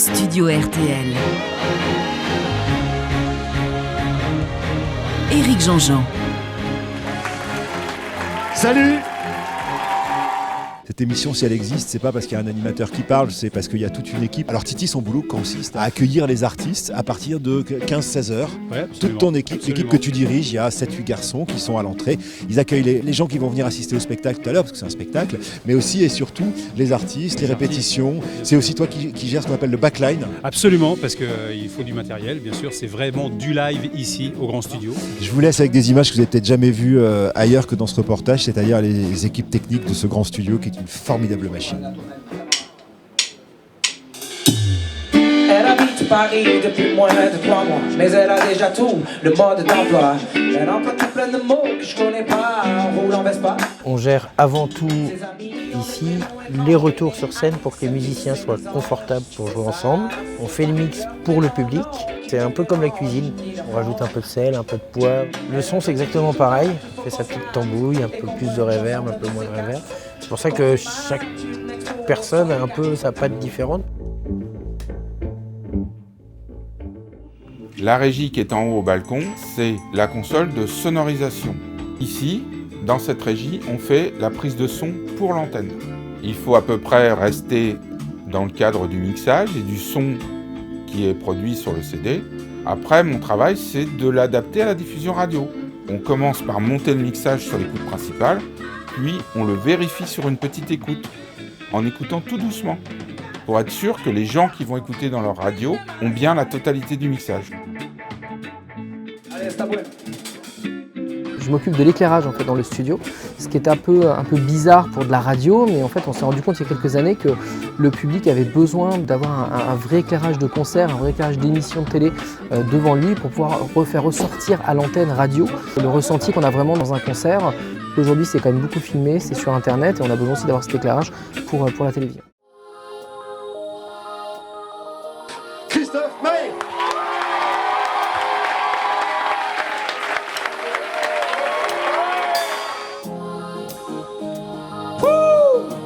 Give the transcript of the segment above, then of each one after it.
studio RTL. Éric Jean-Jean. Salut! Cette émission, si elle existe, c'est pas parce qu'il y a un animateur qui parle, c'est parce qu'il y a toute une équipe. Alors Titi, son boulot consiste à accueillir les artistes à partir de 15-16 heures. Ouais, toute ton équipe, l'équipe que tu diriges, il y a 7-8 garçons qui sont à l'entrée. Ils accueillent les gens qui vont venir assister au spectacle tout à l'heure, parce que c'est un spectacle, mais aussi et surtout les artistes, les répétitions. C'est aussi toi qui gères ce qu'on appelle le backline. Absolument, parce qu'il faut du matériel, bien sûr. C'est vraiment du live ici, au Grand Studio. Je vous laisse avec des images que vous n'avez peut-être jamais vues ailleurs que dans ce reportage, c'est-à-dire les équipes techniques de ce Grand Studio qui est une formidable machine. Elle habite Paris depuis moins de 3 mois, mais elle a déjà tout le mode d'emploi. Elle emploie tout plein de mots que je connais pas, roule en Vespa. On gère avant tout ici les retours sur scène pour que les musiciens soient confortables pour jouer ensemble. On fait le mix pour le public. C'est un peu comme la cuisine, on rajoute un peu de sel, un peu de poivre. Le son c'est exactement pareil, on fait sa petite tambouille, un peu plus de reverb, un peu moins de reverb. C'est pour ça que chaque personne a un peu sa patte différente. La régie qui est en haut au balcon, c'est la console de sonorisation. Ici, dans cette régie, on fait la prise de son pour l'antenne. Il faut à peu près rester dans le cadre du mixage et du son qui est produit sur le CD. Après, mon travail, c'est de l'adapter à la diffusion radio. On commence par monter le mixage sur l'écoute principale, puis on le vérifie sur une petite écoute, en écoutant tout doucement, pour être sûr que les gens qui vont écouter dans leur radio ont bien la totalité du mixage. Je m'occupe de l'éclairage en fait dans le studio, ce qui est un peu bizarre pour de la radio, mais en fait on s'est rendu compte il y a quelques années que le public avait besoin d'avoir un vrai éclairage de concert, un vrai éclairage d'émission de télé devant lui pour pouvoir faire ressortir à l'antenne radio le ressenti qu'on a vraiment dans un concert. Aujourd'hui c'est quand même beaucoup filmé, c'est sur internet et on a besoin aussi d'avoir cet éclairage pour la télévision. Christophe Maé.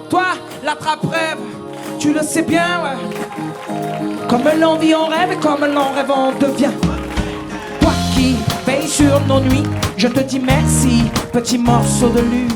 Toi, l'attrape-rêve, tu le sais bien, ouais. Comme l'envie on rêve et comme l'en rêve on devient. Toi qui veilles sur nos nuits, je te dis merci, petit morceau de lune.